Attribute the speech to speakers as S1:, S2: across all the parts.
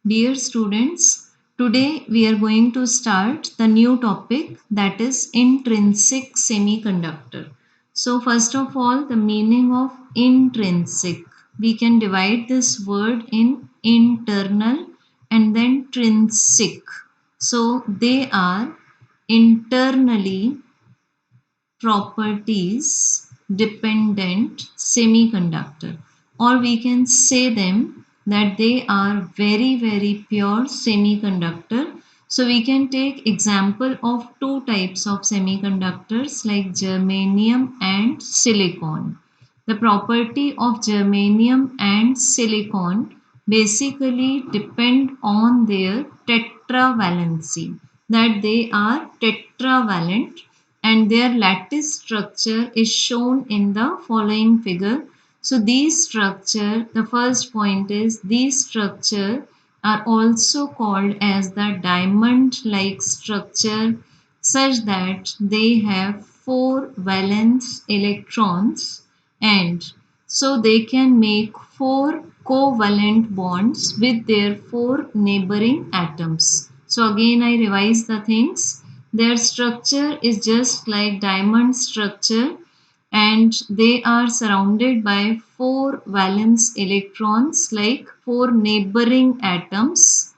S1: Dear students, today we are going to start the new topic, that is intrinsic semiconductor. So first of all, the meaning of intrinsic. We can divide this word in internal and then trinsic. So they are internally properties dependent semiconductor, or we can say them that they are very pure semiconductor. So we can take example of two types of semiconductors like germanium and silicon. The property of germanium and silicon basically depend on their tetravalency, that they are tetravalent, and their lattice structure is shown in the following figure. So these structure, the first point is these structure are also called as the diamond like structure, such that they have four valence electrons, and so they can make four covalent bonds with their four neighboring atoms. So again I revise the things. Their structure is just like diamond structure, and they are surrounded by four valence electrons like four neighboring atoms,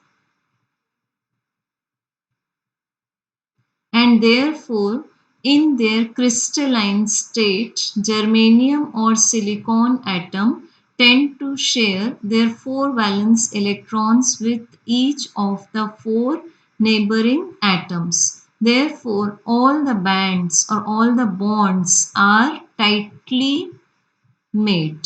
S1: and therefore in their crystalline state germanium or silicon atom tend to share their four valence electrons with each of the four neighboring atoms. Therefore all the bands or all the bonds are tightly made.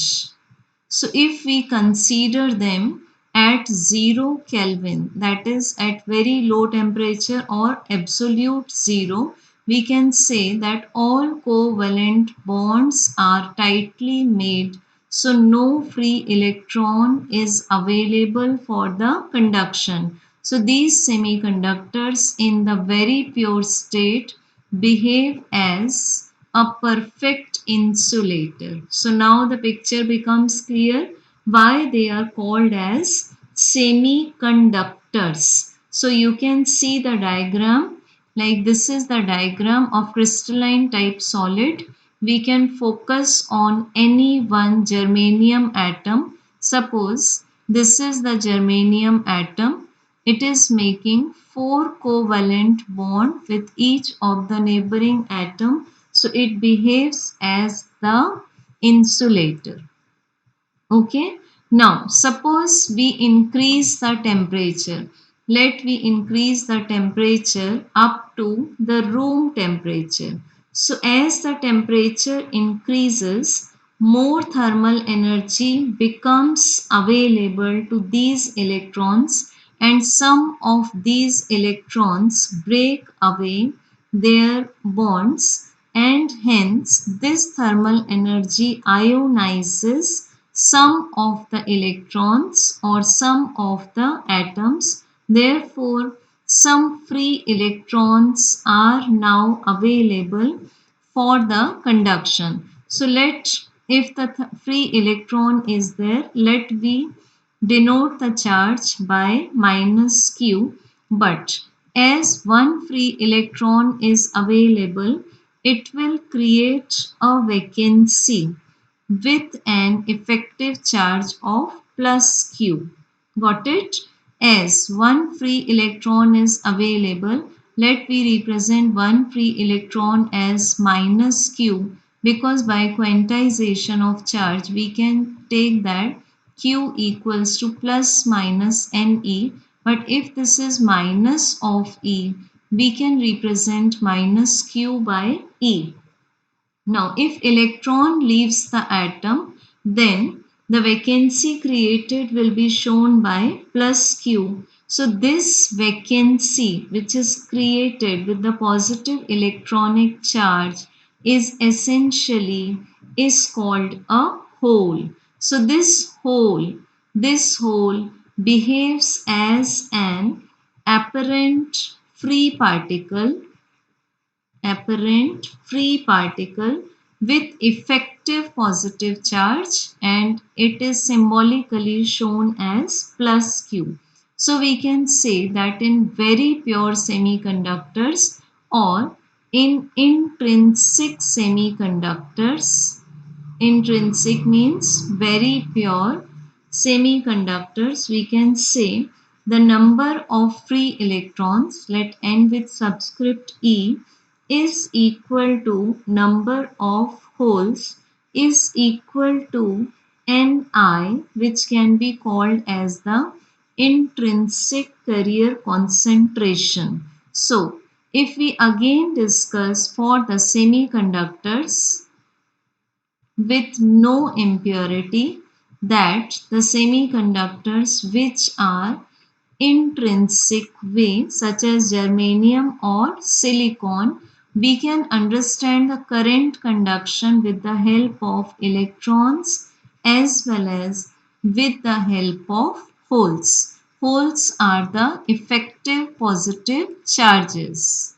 S1: So if we consider them at 0 Kelvin, that is at very low temperature or absolute zero, we can say that all covalent bonds are tightly made. So no free electron is available for the conduction. So these semiconductors in the very pure state behave as a perfect insulator. So now the picture becomes clear why they are called as semiconductors. So you can see the diagram, like this is the diagram of crystalline type solid. We can focus on any one germanium atom. Suppose this is the germanium atom. It is making four covalent bond with each of the neighboring atom, so it behaves as the insulator. Okay. Now suppose we increase the temperature. Let we increase the temperature up to the room temperature. So as the temperature increases, more thermal energy becomes available to these electrons, and some of these electrons break away their bonds, and hence this thermal energy ionizes some of the electrons or some of the atoms. Therefore some free electrons are now available for the conduction. So let, if the free electron is there, let we denote the charge by minus q, but as one free electron is available, it will create a vacancy with an effective charge of plus q. Got it? As one free electron is available, let we represent one free electron as minus q, because by quantization of charge we can take that q equals to plus minus ne, but if this is minus of e, we can represent minus q by e. Now, if electron leaves the atom, then the vacancy created will be shown by plus q. So, this vacancy which is created with the positive electronic charge is essentially is called a hole. So, this hole behaves as an apparent free particle, with effective positive charge, and it is symbolically shown as plus q. So we can say that in very pure semiconductors or in intrinsic semiconductors, intrinsic means very pure semiconductors, we can say the number of free electrons, let n with subscript e, is equal to number of holes is equal to ni, which can be called as the intrinsic carrier concentration. So if we again discuss for the semiconductors with no impurity, that the semiconductors which are intrinsic way such as germanium or silicon, we can understand the current conduction with the help of electrons as well as with the help of holes. Holes are the effective positive charges.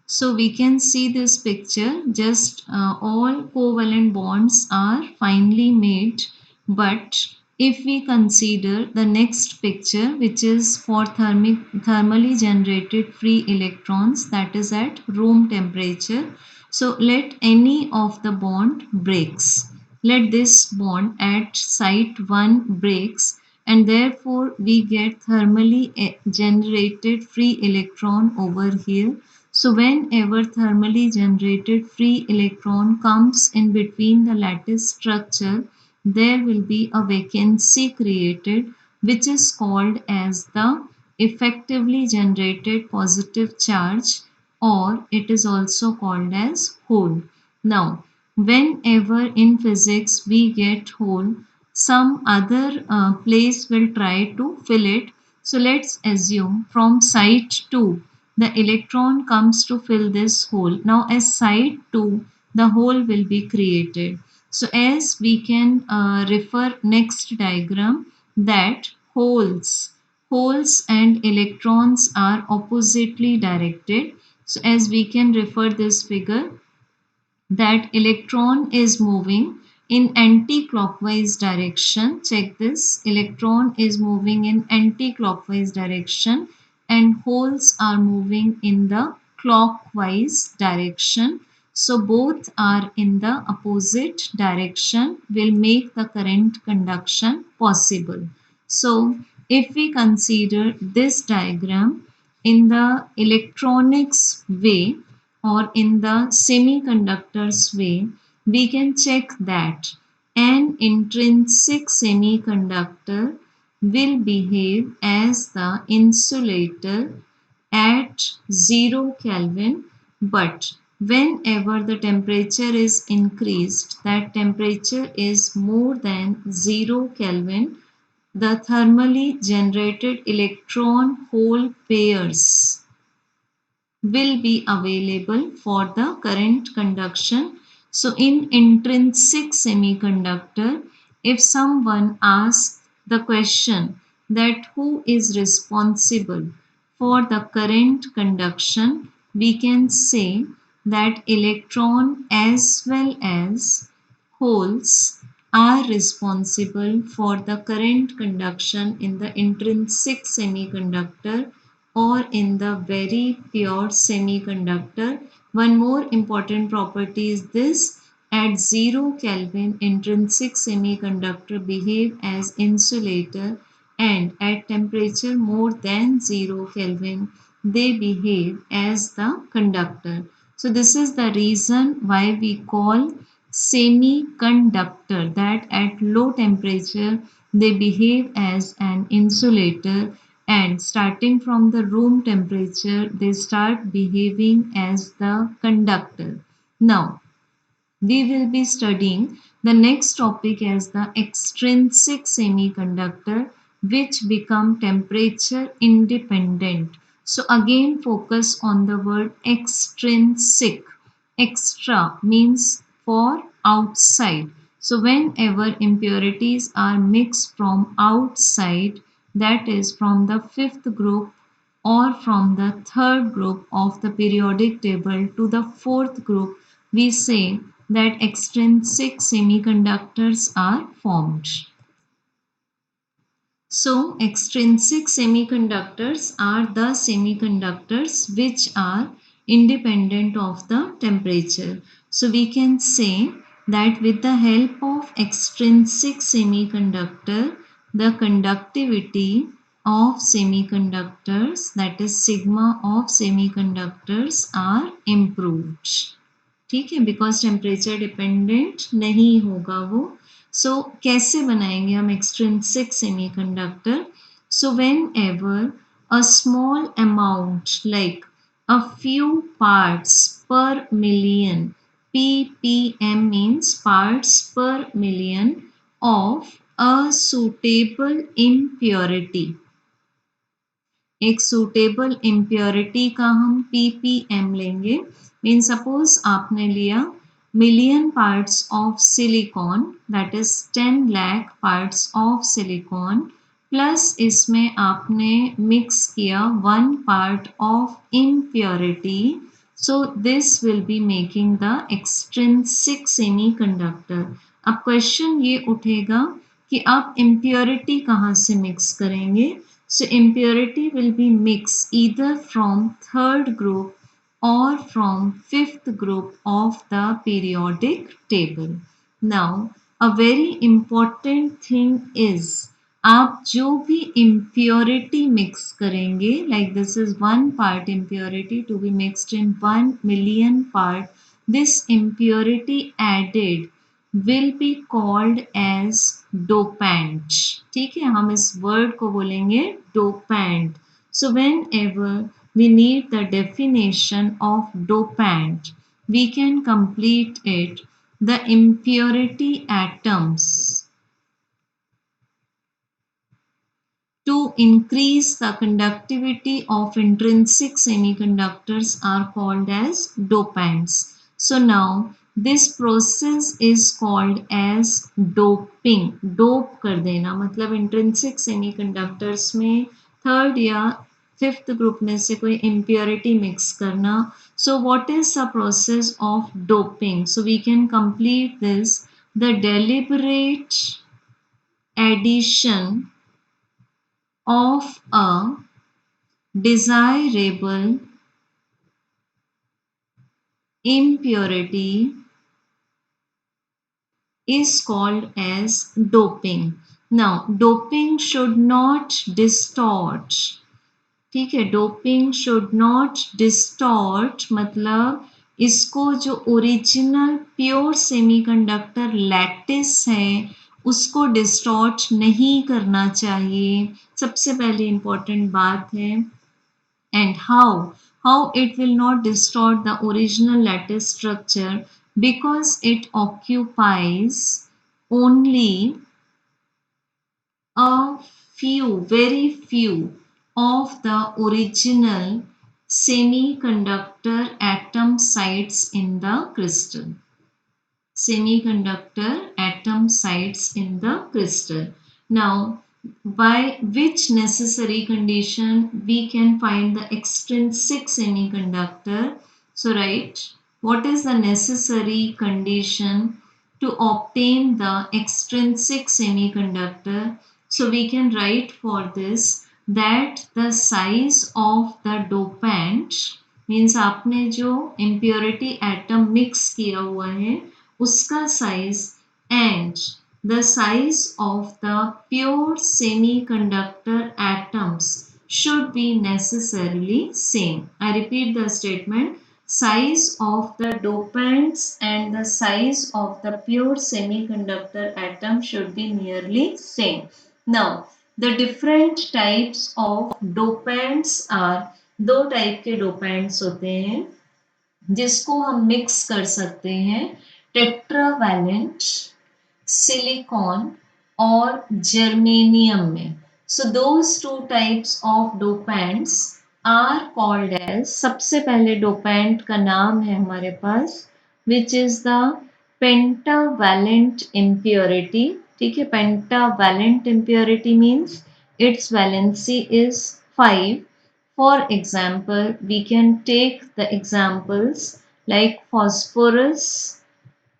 S1: So we can see this picture, just all covalent bonds are finely made, but if we consider the next picture, which is for thermally generated free electrons, that is at room temperature. So let any of the bond breaks. Let this bond at site 1 breaks, and therefore we get thermally generated free electron over here. So whenever thermally generated free electron comes in between the lattice structure, there will be a vacancy created, which is called as the effectively generated positive charge, or it is also called as hole. Now, whenever in physics we get hole, some other place will try to fill it. So let's assume from site 2 the electron comes to fill this hole. Now as site 2 the hole will be created. So as we can refer next diagram, that holes and electrons are oppositely directed. So as we can refer this figure, that electron is moving in anti-clockwise direction. Check this, electron is moving in anti-clockwise direction and holes are moving in the clockwise direction. So both are in the opposite direction will make the current conduction possible. So if we consider this diagram in the electronics way, or in the semiconductors way, we can check that an intrinsic semiconductor will behave as the insulator at 0 Kelvin, but whenever the temperature is increased, that temperature is more than 0 Kelvin, the thermally generated electron hole pairs will be available for the current conduction. So in intrinsic semiconductor, if someone asks the question that who is responsible for the current conduction, we can say that electron as well as holes are responsible for the current conduction in the intrinsic semiconductor or in the very pure semiconductor. One more important property is this: at 0 Kelvin, intrinsic semiconductor behave as insulator, and at temperature more than 0 Kelvin, they behave as the conductor. So this is the reason why we call semiconductor, that at low temperature they behave as an insulator, and starting from the room temperature they start behaving as the conductor. Now we will be studying the next topic as the extrinsic semiconductor, which become temperature independent. So again focus on the word extrinsic. Extra means for outside. So whenever impurities are mixed from outside, that is from the fifth group or from the third group of the periodic table to the fourth group, we say that extrinsic semiconductors are formed. So, extrinsic semiconductors are the semiconductors which are independent of the temperature. So, we can say that with the help of extrinsic semiconductor, the conductivity of semiconductors, that is sigma of semiconductors, are improved. ठीक है, because temperature dependent नहीं होगा वो. सो कैसे बनाएंगे हम extrinsic semiconductor? So when ever a small amount like a few parts per million, ppm means parts per million, of a suitable impurity. एक suitable impurity का हम ppm लेंगे. मीन सपोज आपने लिया million parts of silicon, that is 10 lakh parts of silicon, plus इसमें आपने mix किया 1 part of impurity. So this will be making the extrinsic semiconductor. अब क्वेश्चन ये उठेगा कि आप इम्प्योरिटी कहाँ से मिक्स करेंगे? So impurity will be mixed either from third group or from fifth group of the periodic table. Now, a very important thing is आप जो भी impurity mix करेंगे, like this is 1 part impurity to be mixed in 1 million part, this impurity added will be called as dopant. ठीक है, हम इस word को बोलेंगे dopant. So whenever we need the definition of dopant, we can complete it. The impurity atoms to increase the conductivity of intrinsic semiconductors are called as dopants. So now this process is called as doping. Dope कर देना मतलब intrinsic semiconductors में third या fifth group में से कोई impurity mix करना. So what is the process of doping? So we can complete this. The deliberate addition of a desirable impurity is called as doping. Now, doping should not distort. ठीक है, doping should not distort मतलब इसको जो original pure semiconductor lattice है उसको distort नहीं करना चाहिए. सबसे पहले इंपॉर्टेंट बात है. And how it will not distort the original lattice structure because it occupies only a few, very few of the original semiconductor atom sites in the crystal. Semiconductor atom sites in the crystal. Now, by which necessary condition we can find the extrinsic semiconductor? So, right, what is the necessary condition to obtain the extrinsic semiconductor? So, we can write for this that the size of the dopant means आपने जो impurity atom mix किया हुआ है उसका size and the size of the pure semiconductor atoms should be necessarily same. I repeat the statement. Size of the dopants and the size of the pure semiconductor atom should be nearly same. Now, the different types of dopants are दो type के dopants होते हैं जिसको हम mix कर सकते हैं tetravalent silicon और जर्मेनियम में. So those two types of dopants are called as. सबसे पहले डोपेंट का नाम है हमारे पास which is the pentavalent impurity. ठीक है, pentavalent impurity means its valency is 5. For example, we can take the examples like phosphorus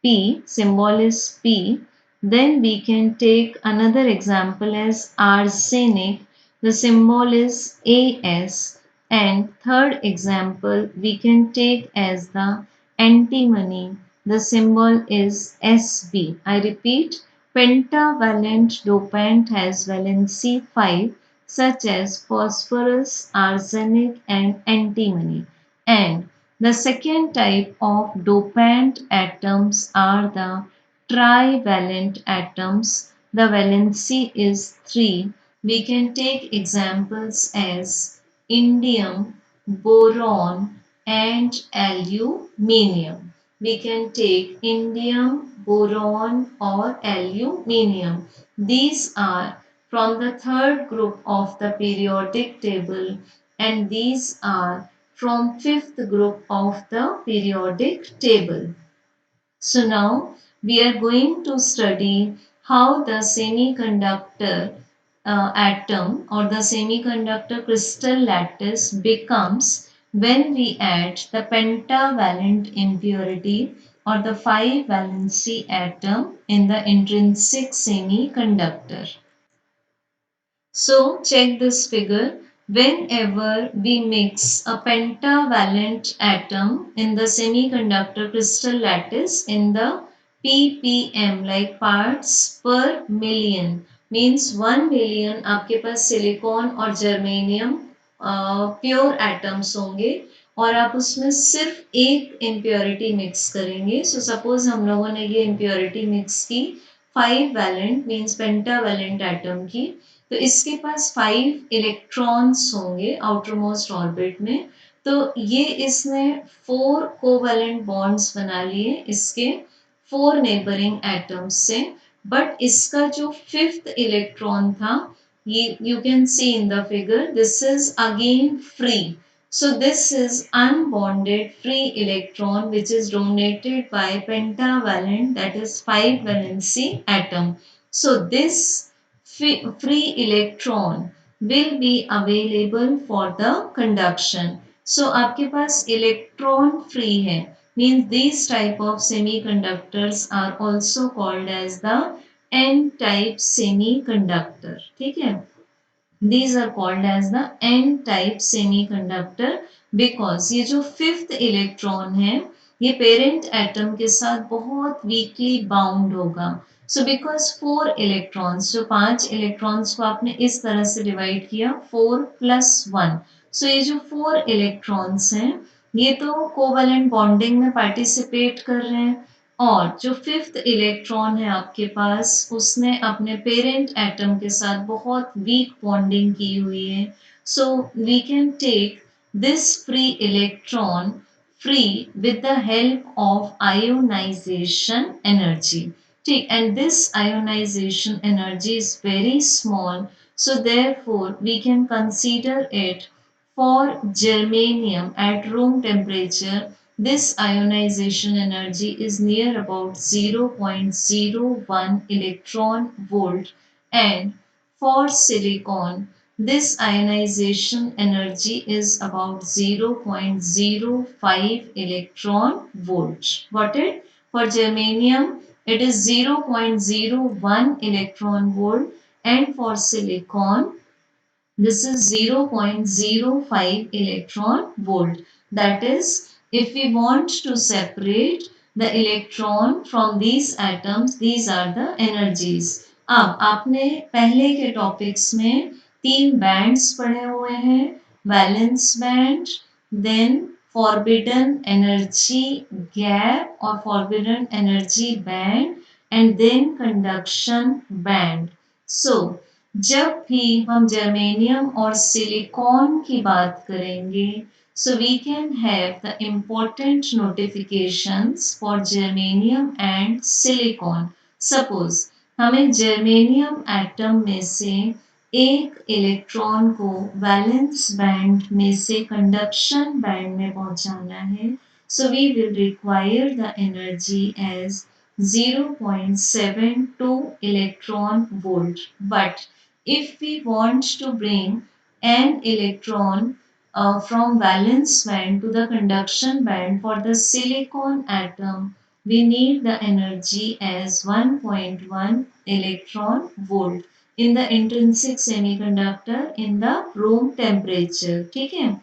S1: P, symbol is P, Then we can take another example as arsenic. The symbol is As. And third example we can take as the antimony. The symbol is Sb. I repeat, pentavalent dopant has valency 5 such as phosphorus, arsenic and antimony. And the second type of dopant atoms are the trivalent atoms. The valency is 3. We can take examples as indium, boron, and aluminium. We can take indium, boron, or aluminium. These are from the third group of the periodic table, and these are from fifth group of the periodic table. So now we are going to study how the semiconductor atom or the semiconductor crystal lattice becomes when we add the pentavalent impurity or the 5 valency atom in the intrinsic semiconductor. So check this figure. Whenever we mix a pentavalent atom in the semiconductor crystal lattice in the ppm like parts per million means 1 million आपके पास silicon और germanium pure atoms होंगे और आप उसमें सिर्फ एक impurity mix करेंगे. So suppose हम लोगों ने ये इम्प्योरिटी मिक्स की 5 वैलेंट मीन्स पेंटावैलेंट एटम की, तो इसके पास 5 इलेक्ट्रॉन्स होंगे आउटर मोस्ट ऑर्बिट में. तो ये इसने 4 कोवैलेंट बॉन्ड्स बना लिए इसके 4 नेबरिंग एटम्स से. बट इसका जो फिफ्थ इलेक्ट्रॉन था, ये you can see in the figure, this is again free. So this is unbonded free electron which is donated by pentavalent, that is 5 valency atom. So this free electron will be available for the conduction. So आपके पास electron free है, means these type of semiconductors are also called as the n-type semiconductor. ठीक है. These are called as the n-type semiconductor because ये जो fifth electron है ये parent atom के साथ बहुत weakly bound होगा. So because 4 electrons, जो 5 electrons को आपने इस तरह से divide किया 4 plus 1. So ये जो 4 electrons हैं ये तो covalent bonding में participate कर रहे हैं और जो फिफ्थ इलेक्ट्रॉन है आपके पास उसने अपने पेरेंट एटम के साथ बहुत वीक बॉन्डिंग की हुई है. So we can take this free electron free with the help of ionization energy. ठीक, and this ionization energy is very small, so therefore we can consider it for germanium at room temperature. This ionization energy is near about 0.01 electron volt, and for silicon this ionization energy is about 0.05 electron volt. Got it? For germanium it is 0.01 electron volt, and for silicon this is 0.05 electron volt. That is, if we want to separate the electron from these atoms, these are the energies. अब आपने पहले के topics में 3 bands पढ़े हुए हैं, valence band, then forbidden energy gap और forbidden energy band, and then conduction band. So जब भी हम जर्मेनियम और सिलिकॉन की बात करेंगे, so we can have the important notifications for germanium and silicon. Suppose हमें जर्मेनियम एटम में से एक इलेक्ट्रॉन को वैलेंस बैंड में से कंडक्शन बैंड में पहुंचाना है. So we will require the energy as 0.72 electron volt. But if we want to bring an electron from valence band to the conduction band for the silicon atom, we need the energy as 1.1 electron volt in the intrinsic semiconductor in the room temperature. ठीक है.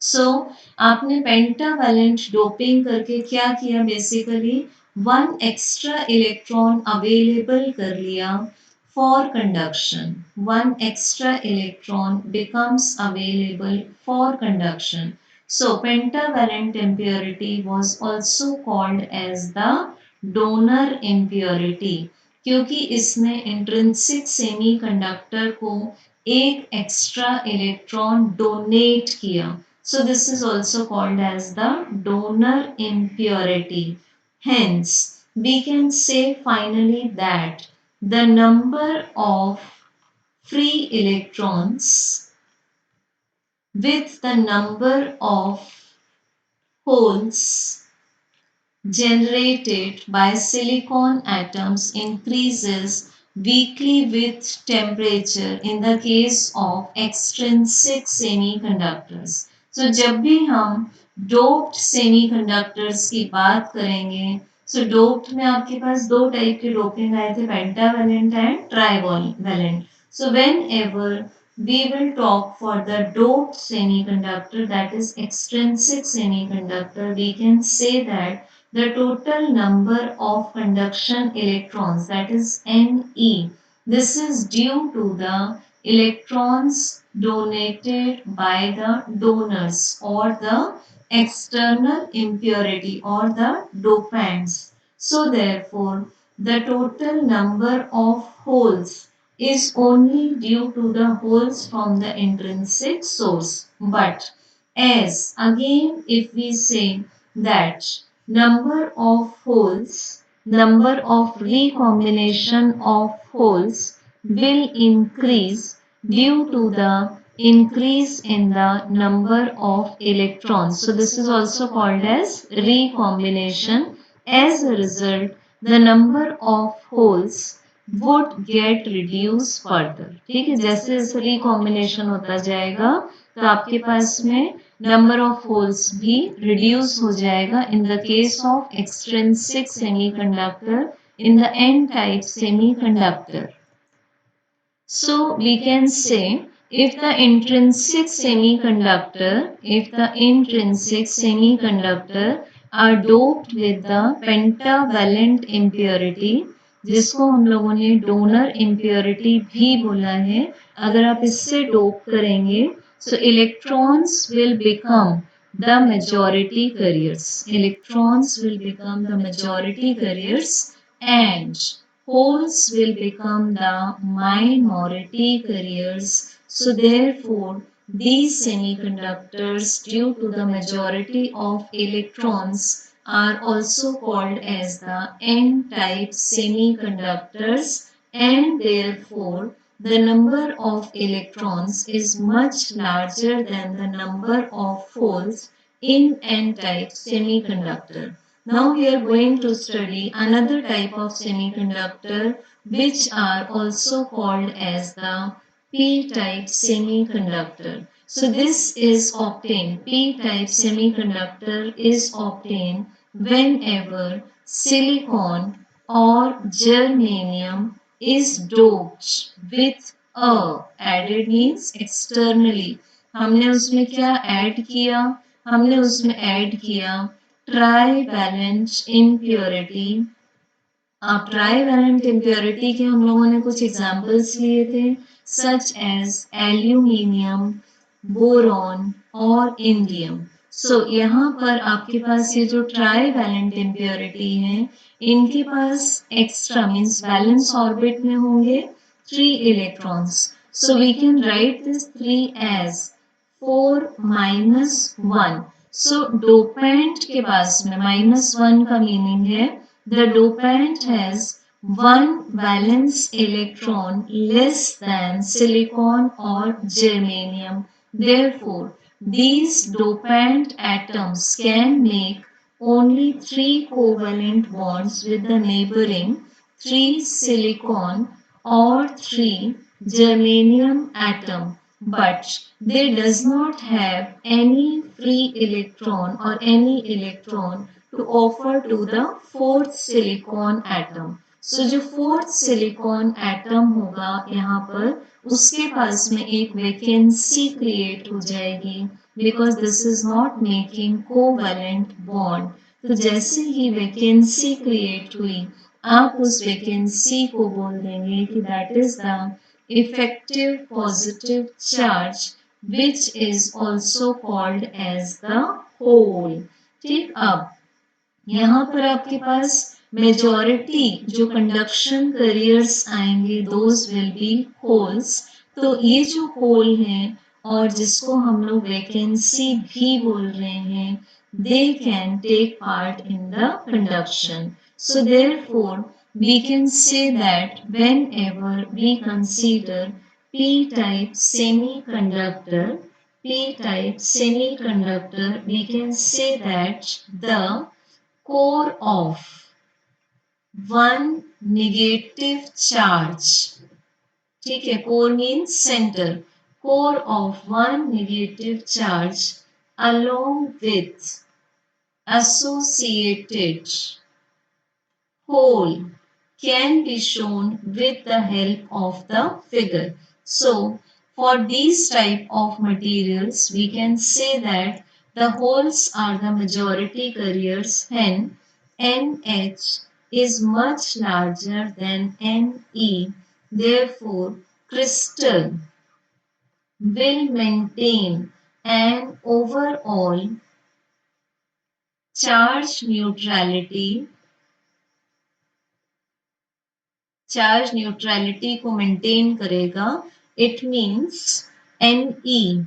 S1: सो आपने pentavalent doping करके क्या किया, basically one extra electron available कर लिया for conduction. One extra electron becomes available for conduction. So pentavalent impurity was also called as the donor impurity क्योंकि इसने इंट्रिंसिक सेमीकंडक्टर को एक एक्स्ट्रा इलेक्ट्रॉन डोनेट किया. So this is also called as the donor impurity. Hence, we can say finally that the number of free electrons with the number of holes generated by silicon atoms increases weakly with temperature in the case of extrinsic semiconductors. So जब भी हम doped semiconductors की बात करेंगे, so doped में आपके पास दो type के doping आए थे, pentavalent and trivalent. So whenever we will talk for the doped semiconductor, that is extrinsic semiconductor, we can say that the total number of conduction electrons, that is Ne. This is due to the electrons donated by the donors or the external impurity or the dopants. So therefore, the total number of holes is only due to the holes from the intrinsic source. But as again if we say that number of recombination of holes will increase due to the increase in the number of electrons. So this is also called as recombination. As a result, the number of holes would get reduced further. ठीक है, जैसे जैसे recombination होता जाएगा तो आपके पास में number of holes भी reduce हो जाएगा in the case of extrinsic semiconductor in the n-type semiconductor. So we can say if the intrinsic semiconductor are doped with the pentavalent impurity, जिसको हम लोगों ने डोनर इम्प्योरिटी भी बोला है, अगर आप इससे डोप करेंगे so electrons will become the majority carriers. Electrons will become the majority carriers and holes will become the minority carriers. So therefore, these semiconductors due to the majority of electrons are also called as the n-type semiconductors and therefore the number of electrons is much larger than the number of holes in n-type semiconductor. Now we are going to study another type of semiconductor which are also called as the p-type semiconductor. So this is obtained, p-type semiconductor is obtained whenever silicon or germanium is doped with a, added means externally. हमने उसमें क्या add किया, हमने उसमें add किया trivalent impurity. अब trivalent impurity के हम लोगों ने कुछ एग्जाम्पल्स लिए थे सच एज एल्यूमिनियम, बोरॉन और इंडियम. सो यहाँ पर आपके पास ये जो ट्राईवैलेंट इम्प्योरिटी है, इनके पास एक्स्ट्रा मीन्स बैलेंस ऑर्बिट में होंगे 3 electrons. So we can write this 3 as 4 minus 1. So dopant के पास में minus 1 का meaning है the dopant has one valence electron less than silicon or germanium. Therefore, these dopant atoms can make only 3 covalent bonds with the neighboring 3 silicon or 3 germanium atom, but they does not have any free electron or any electron to offer to the fourth silicon atom. So जो fourth silicon atom होगा यहाँ पर उसके पास में एक vacancy create हो जाएगी because this is not making covalent bond. तो जैसे ही vacancy create हुई आप उस vacancy को बोल देंगे कि that is the effective positive charge which is also called as the hole. ठीक, अब यहाँ पर आपके पास मेजॉरिटी जो कंडक्शन करियर्स आएंगे दोज विल बी होल्स. तो ये जो होल हैं और जिसको हम लोग वैकेंसी भी बोल रहे हैं they can take part in the conduction. So therefore we can say that whenever we consider p-type semiconductor, p-type semiconductor, we can say that the core of one negative charge. ठीक है, core means center. Core of one negative charge along with associated hole can be shown with the help of the figure. So, for these type of materials, we can say that the holes are the majority carriers, hence NH is much larger than Ne. Therefore, crystal will maintain an overall charge neutrality को maintain करेगा. It means Ne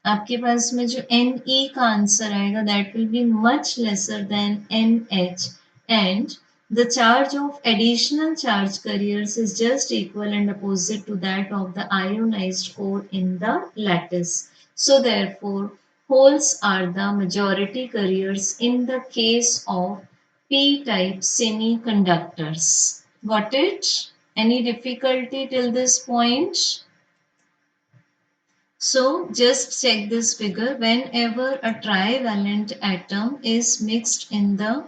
S1: आपके पास में जो Ne का answer आएगा that will be much lesser than NH and the charge of additional charge carriers is just equal and opposite to that of the ionized core in the lattice. So therefore holes are the majority carriers in the case of p-type semiconductors. Got it? Any difficulty till this point? So just check this figure. Whenever a trivalent atom is mixed in the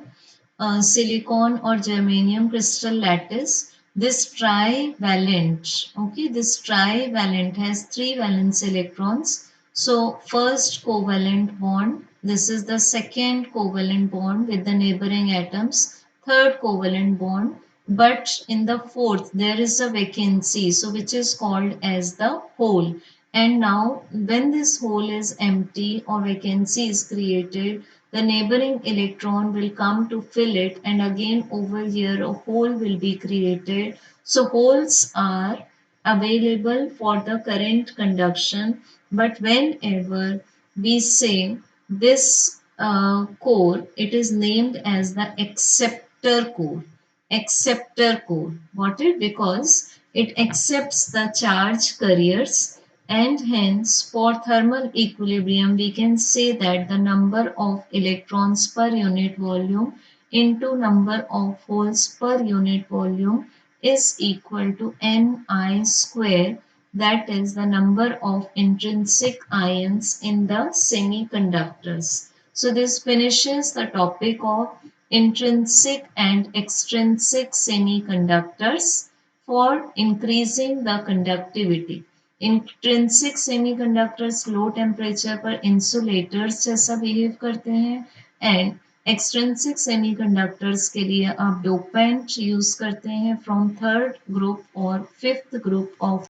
S1: silicon or germanium crystal lattice, this trivalent, okay, this trivalent has 3 valence electrons. So first covalent bond, this is the second covalent bond with the neighboring atoms, third covalent bond, but in the fourth there is a vacancy, so which is called as the hole. And now when this hole is empty or vacancy is created, the neighboring electron will come to fill it, and again over here a hole will be created. So holes are available for the current conduction, but whenever we say this core, it is named as the acceptor core. Acceptor core. What it? Because it accepts the charge carriers, and hence for thermal equilibrium we can say that the number of electrons per unit volume into number of holes per unit volume is equal to Ni square, that is the number of intrinsic ions in the semiconductors. So this finishes the topic of intrinsic and extrinsic semiconductors for increasing the conductivity. Intrinsic semiconductors low temperature पर insulators जैसा behave करते हैं and extrinsic semiconductors के लिए आप dopant use करते हैं from third group और फिफ्थ ग्रुप ऑफ